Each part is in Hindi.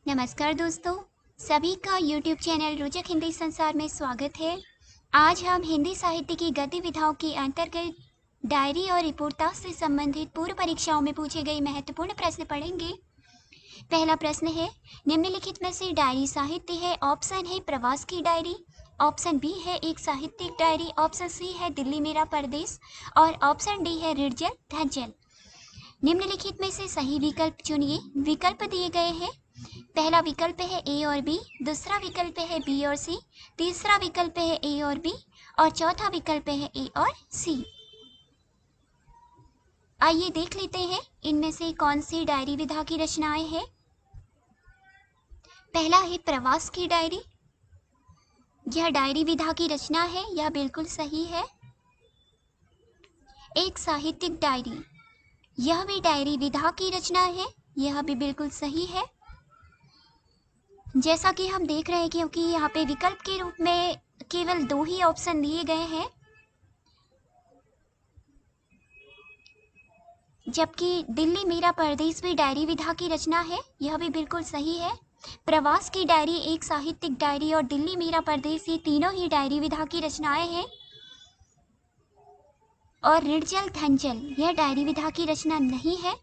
नमस्कार दोस्तों, सभी का YouTube चैनल रोचक हिंदी संसार में स्वागत है। आज हम हिंदी साहित्य की गतिविधियों के अंतर्गत डायरी और रिपोर्टाज से संबंधित पूर्व परीक्षाओं में पूछे गए महत्वपूर्ण प्रश्न पढ़ेंगे। पहला प्रश्न है, निम्नलिखित में से डायरी साहित्य है? ऑप्शन है प्रवास की डायरी, ऑप्शन बी है एक साहित्यिक डायरी, ऑप्शन सी है दिल्ली मेरा परदेश और ऑप्शन डी है ऋणजल धनजल। निम्नलिखित में से सही विकल्प चुनिए। विकल्प दिए गए हैं। पहला विकल्प है ए और बी, दूसरा विकल्प है बी और सी, तीसरा विकल्प है ए और बी और चौथा विकल्प है ए और सी। आइए देख लेते हैं इनमें से कौन सी डायरी विधा की रचनाएं हैं। पहला है प्रवास की डायरी। यह डायरी विधा की रचना है, यह बिल्कुल सही है। एक साहित्यिक डायरी, यह भी डायरी विधा की रचना है, यह भी बिल्कुल सही है। जैसा कि हम देख रहे हैं क्योंकि यहाँ पे विकल्प के रूप में केवल 2 ही ऑप्शन दिए गए हैं, जबकि दिल्ली मेरा परदेश भी डायरी विधा की रचना है, यह भी बिल्कुल सही है। प्रवास की डायरी एक साहित्यिक डायरी और दिल्ली मेरा परदेश ये तीनों ही डायरी विधा की रचनाएं हैं। और ऋणजल धनजल यह डायरी विधा की रचना नहीं है।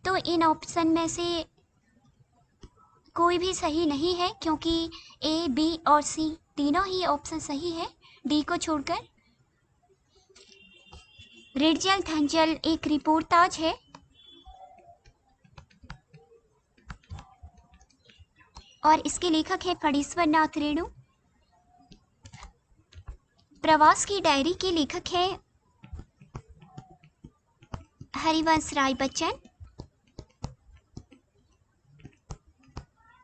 तो इन ऑप्शन में से कोई भी सही नहीं है क्योंकि ए, बी और सी तीनों ही ऑप्शन सही है, डी को छोड़कर। ऋणजल धनजल एक रिपोर्टाज है और इसके लेखक है फणीश्वर नाथ रेणु। प्रवास की डायरी के लेखक है हरिवंश राय बच्चन।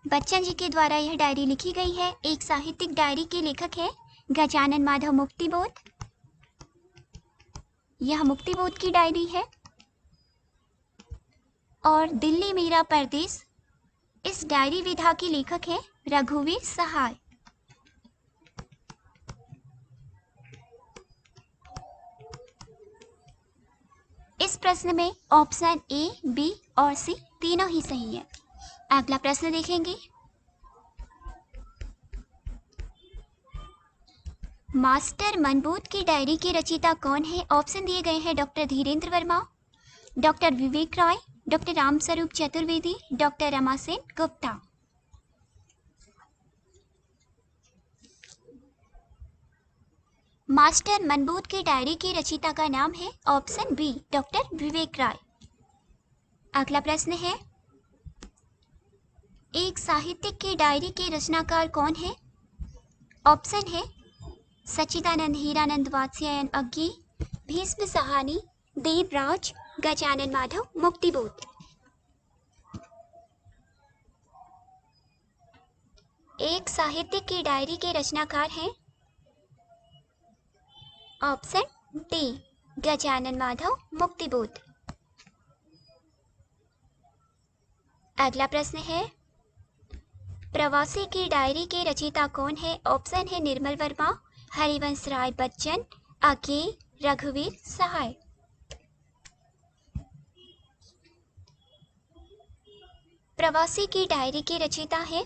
बच्चन जी के द्वारा यह डायरी लिखी गई है। एक साहित्यिक डायरी के लेखक है गजानन माधव मुक्तिबोध, यह मुक्तिबोध की डायरी है। और दिल्ली मेरा परदेश, इस डायरी विधा के लेखक है रघुवीर सहाय। इस प्रश्न में ऑप्शन ए, बी और सी तीनों ही सही है। अगला प्रश्न देखेंगे। मास्टर मनबूत की डायरी के रचयिता कौन है? ऑप्शन दिए गए हैं doctor Dhirendra Verma, doctor Vivek Roy, doctor Ramswaroop Chaturvedi, doctor Ramasen Gupta. Master Manbut की डायरी के रचयिता का नाम है option B doctor Vivek Rai. अगला प्रश्न है, एक साहित्यिक की डायरी के रचनाकार कौन है? ऑप्शन है सच्चिदानंद हीरानंद वात्स्यायन अग्गी, भीष्म साहनी, देवराज, गजानन माधव मुक्तिबोध। एक साहित्यिक की डायरी के रचनाकार हैं ऑप्शन डी गजानन माधव मुक्तिबोध। अगला प्रश्न है, प्रवासी की डायरी के रचयिता कौन है? ऑप्शन है निर्मल वर्मा, हरिवंश राय बच्चन, अज्ञे, रघुवीर सहाय। प्रवासी की डायरी के रचयिता है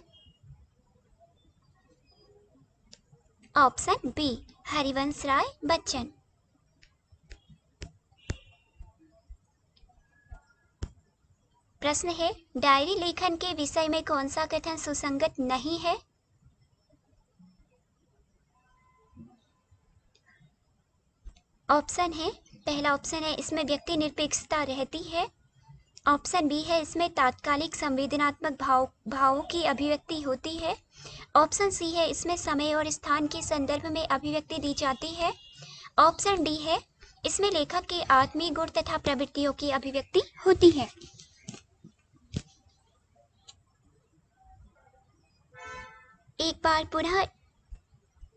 ऑप्शन बी हरिवंश राय बच्चन। प्रश्न है, डायरी लेखन के विषय में कौन सा कथन सुसंगत नहीं है? ऑप्शन है, पहला ऑप्शन है इसमें व्यक्ति निरपेक्षता रहती है, ऑप्शन बी है इसमें तात्कालिक संवेदनात्मक भावों की अभिव्यक्ति होती है, ऑप्शन सी है इसमें समय और स्थान के संदर्भ में अभिव्यक्ति दी जाती है, ऑप्शन डी है इसमें लेखक के आत्मीय गुण तथा प्रवृत्तियों की अभिव्यक्ति होती है। एक बार पुनः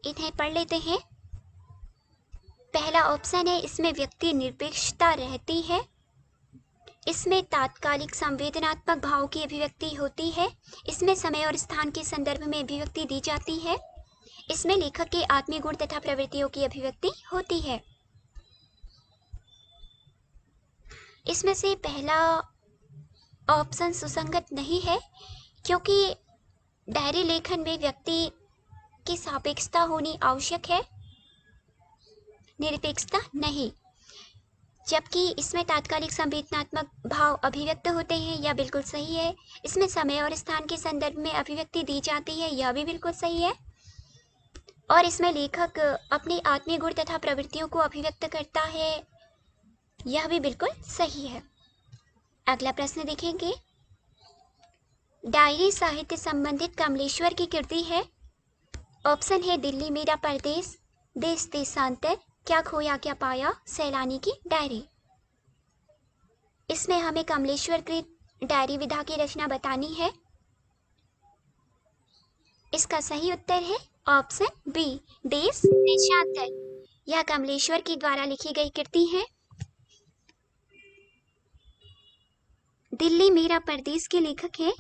इन्हें पढ़ लेते हैं। पहला ऑप्शन है इसमें व्यक्ति निरपेक्षता रहती है, इसमें तात्कालिक संवेदनात्मक भाव की अभिव्यक्ति होती है, इसमें समय और स्थान के संदर्भ में अभिव्यक्ति दी जाती है, इसमें लेखक के आत्मीय गुण तथा प्रवृत्तियों की अभिव्यक्ति होती है। इसमें से पहला ऑप्शन सुसंगत नहीं है क्योंकि डायरी लेखन में व्यक्ति की सापेक्षता होनी आवश्यक है, निरपेक्षता नहीं। जबकि इसमें तात्कालिक संवेदनात्मक भाव अभिव्यक्त होते हैं, यह बिल्कुल सही है। इसमें समय और स्थान के संदर्भ में अभिव्यक्ति दी जाती है, यह भी बिल्कुल सही है। और इसमें लेखक अपने आत्मीय गुण तथा प्रवृत्तियों को अभिव्यक्त करता है, यह भी बिल्कुल सही है। अगला प्रश्न देखेंगे, डायरी साहित्य संबंधित कमलेश्वर की कृति है। ऑप्शन है दिल्ली मेरा परदेश, देश देशांतर, क्या खोया क्या पाया, सैलानी की डायरी। इसमें हमें कमलेश्वर कृत डायरी विधा की रचना बतानी है। इसका सही उत्तर है ऑप्शन बी, देश देशांतर। यह कमलेश्वर के द्वारा लिखी गई कृति है। दिल्ली मेरा परदेश के लेखक हैं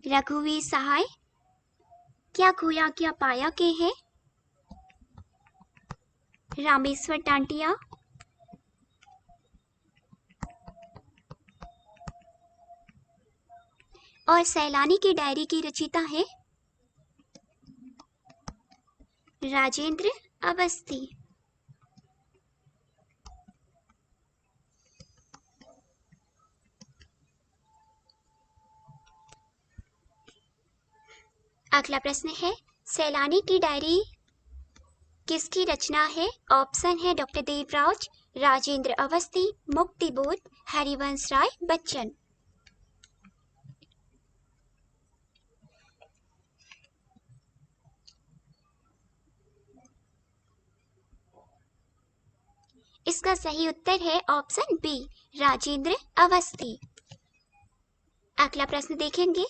रघुवीर सहाय। क्या खोया क्या पाया के हैं रामेश्वर टांटिया। और सैलानी की डायरी की रचयिता है राजेंद्र अवस्थी। अगला प्रश्न है, सैलानी की डायरी किसकी रचना है। ऑप्शन है डॉक्टर देवराज, राजेंद्र अवस्थी, मुक्तिबोध, हरिवंश राय बच्चन। इसका सही उत्तर है ऑप्शन बी, राजेंद्र अवस्थी। अगला प्रश्न देखेंगे,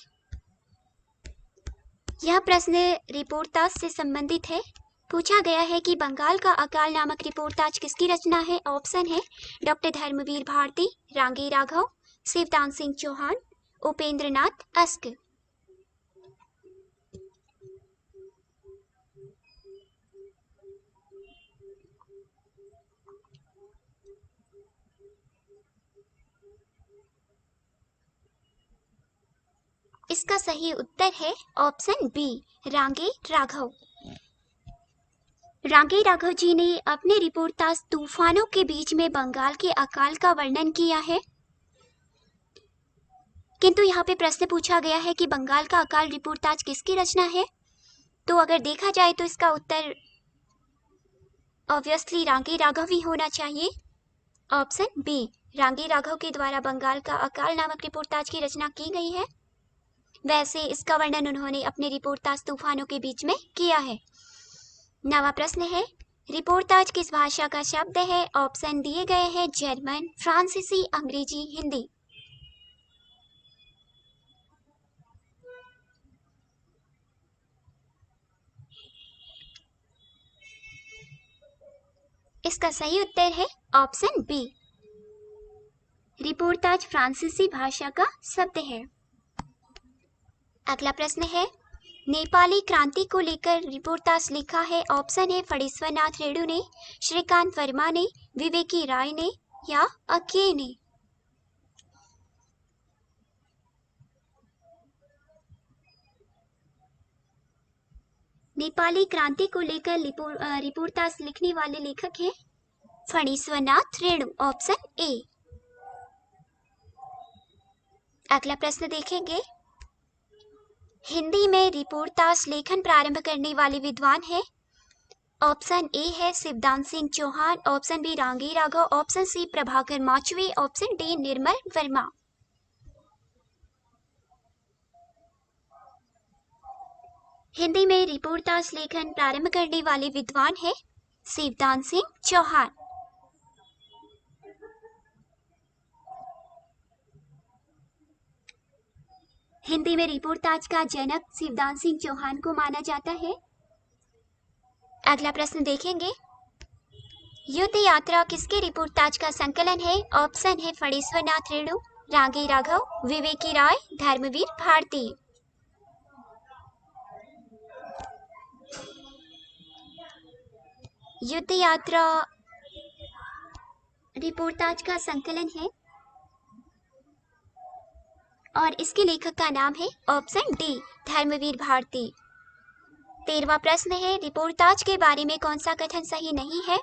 यह प्रश्न रिपोर्टाज से संबंधित है। पूछा गया है कि बंगाल का अकाल नामक रिपोर्टाज किसकी रचना है। ऑप्शन है डॉक्टर धर्मवीर भारती, रांगी राघव, शिवदान सिंह चौहान, उपेंद्र नाथ अस्क। इसका सही उत्तर है ऑप्शन बी, रांगी राघव। रांगी राघव जी ने अपने रिपोर्टाज तूफानों के बीच में बंगाल के अकाल का वर्णन किया है। किंतु यहाँ पे प्रश्न पूछा गया है कि बंगाल का अकाल रिपोर्टाज किसकी रचना है, तो अगर देखा जाए तो इसका उत्तर ऑब्वियसली रांगी राघव ही होना चाहिए। ऑप्शन बी, रांगी राघव के द्वारा बंगाल का अकाल नामक रिपोर्टाज की रचना की गई है। वैसे इसका वर्णन उन्होंने अपने रिपोर्टाज तूफानों के बीच में किया है। नवा प्रश्न है, रिपोर्टाज किस भाषा का शब्द है। ऑप्शन दिए गए हैं जर्मन, फ्रांसीसी, अंग्रेजी, हिंदी। इसका सही उत्तर है ऑप्शन बी, रिपोर्टाज फ्रांसीसी भाषा का शब्द है। अगला प्रश्न है, नेपाली क्रांति को लेकर रिपोर्टाज लिखा है। ऑप्शन है फणीश्वर नाथ रेणु ने, श्रीकांत वर्मा ने, विवेकी राय ने या अकेय ने। नेपाली क्रांति को लेकर रिपोर्टाज लिखने वाले लेखक हैं फणीश्वर नाथ रेणु। Option A. अगला प्रश्न देखेंगे, हिंदी में रिपोर्टाज लेखन प्रारंभ करने वाले विद्वान है। ऑप्शन ए है Shivdan Singh Chauhan, option B Rangi Raghav, option C Prabhakar Machwe, option D Nirmal Verma. Hindi में रिपोर्टाज लेखन प्रारंभ करने वाले विद्वान है शिवदान सिंह चौहान। हिंदी में रिपोर्टाज का जनक शिवदान सिंह चौहान को माना जाता है। अगला प्रश्न देखेंगे, युद्ध यात्रा किसके रिपोर्टाज का संकलन है। ऑप्शन है फणीश्वर नाथ रेणु, रांगी राघव, विवेकी राय, धर्मवीर भारती। युद्ध यात्रा रिपोर्टाज का संकलन है और इसके लेखक का नाम है ऑप्शन डी धर्मवीर भारती। 13वां प्रश्न है, रिपोर्टाज के बारे में कौन सा कथन सही नहीं है?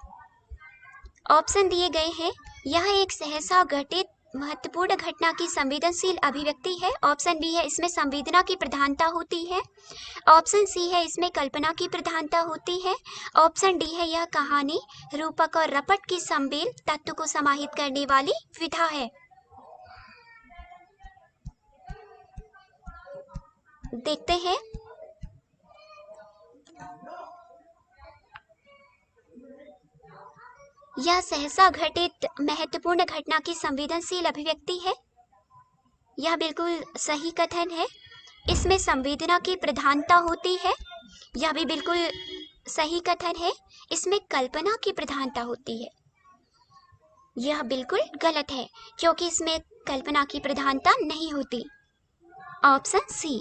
ऑप्शन दिए गए हैं, यह एक सहसा घटित महत्वपूर्ण घटना की संवेदनशील अभिव्यक्ति है। ऑप्शन बी है, इसमें संवेदना की प्रधानता होती है। ऑप्शन सी है, इसमें कल्पना की प्रधानता होती है। ऑप्शन डी है, यह कहानी रूपक और रपट की संवेल तत्व को समाहित करने वाली विधा है। देखते हैं। यह सहसा घटित महत्वपूर्ण घटना की संवेदनशील अभिव्यक्ति है। यह बिल्कुल सही कथन है। इसमें संवेदना की प्रधानता होती है। यह भी बिल्कुल सही कथन है। इसमें कल्पना की प्रधानता होती है। यह बिल्कुल गलत है, क्योंकि इसमें कल्पना की प्रधानता नहीं होती। ऑप्शन सी,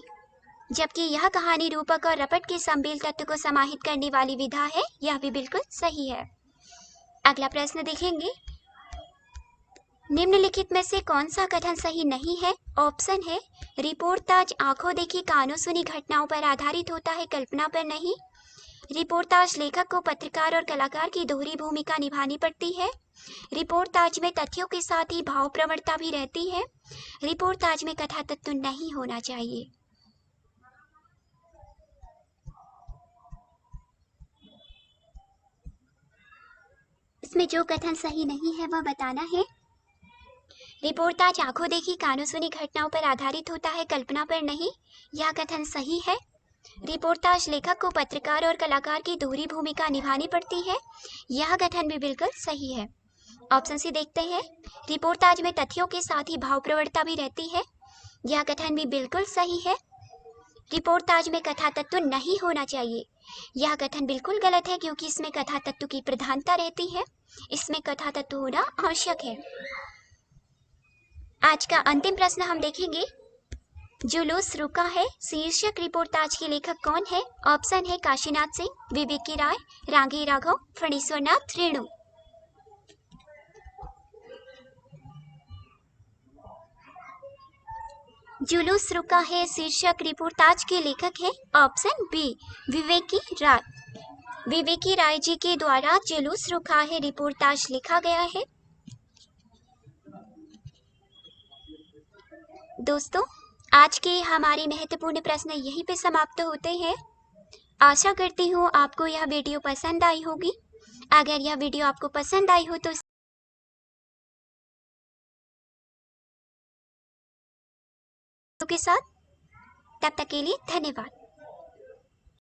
जबकि यह कहानी रूपक और रपट के संवेल तत्व को समाहित करने वाली विधा है, यह भी बिल्कुल सही है। अगला प्रश्न देखेंगे, निम्नलिखित में से कौन सा कथन सही नहीं है? ऑप्शन है, रिपोर्टाज आंखों देखी कानों सुनी घटनाओं पर आधारित होता है, कल्पना पर नहीं। रिपोर्टाज लेखक को पत्रकार और कलाकार की दोहरी भूमिका निभानी पड़ती है। रिपोर्टाज में तथ्यों के साथ ही भाव प्रवणता भी रहती है। रिपोर्टाज में कथा तत्व नहीं होना चाहिए। इसमें जो कथन सही नहीं है वह बताना है। रिपोर्टाज आंखों देखी कानों सुनी घटनाओं पर आधारित होता है, कल्पना पर नहीं, यह कथन सही है। रिपोर्टाज लेखक को पत्रकार और कलाकार की दोहरी भूमिका निभानी पड़ती है, यह कथन भी बिल्कुल सही है। ऑप्शन सी देखते हैं, रिपोर्टाज में तथ्यों के साथ ही भाव प्रवणता भी रहती है, यह कथन भी बिल्कुल सही है। रिपोर्टाज में कथा तत्व नहीं होना चाहिए, यह कथन बिल्कुल गलत है, क्योंकि इसमें कथा तत्व की प्रधानता रहती है। इसमें कथा तत्व होना आवश्यक है। आज का अंतिम प्रश्न हम देखेंगे, जुलूस रुका है शीर्षक रिपोर्टाज के लेखक कौन है? ऑप्शन है, काशीनाथ सिंह, विवेकी राय, रांगी राघव, फणीश्वरनाथ रेणु। जुलूस रुका है शीर्षक रिपोर्टाज के लेखक है ऑप्शन बी विवेकी राय। विवेकी राय जी के द्वारा जुलूस रुका है रिपोर्टाज लिखा गया है। दोस्तों, आज के हमारे महत्वपूर्ण प्रश्न यहीं पे समाप्त होते हैं। आशा करती हूँ आपको यह वीडियो पसंद आई होगी। अगर यह वीडियो आपको पसंद आई हो तो के साथ, तब तक के लिए धन्यवाद।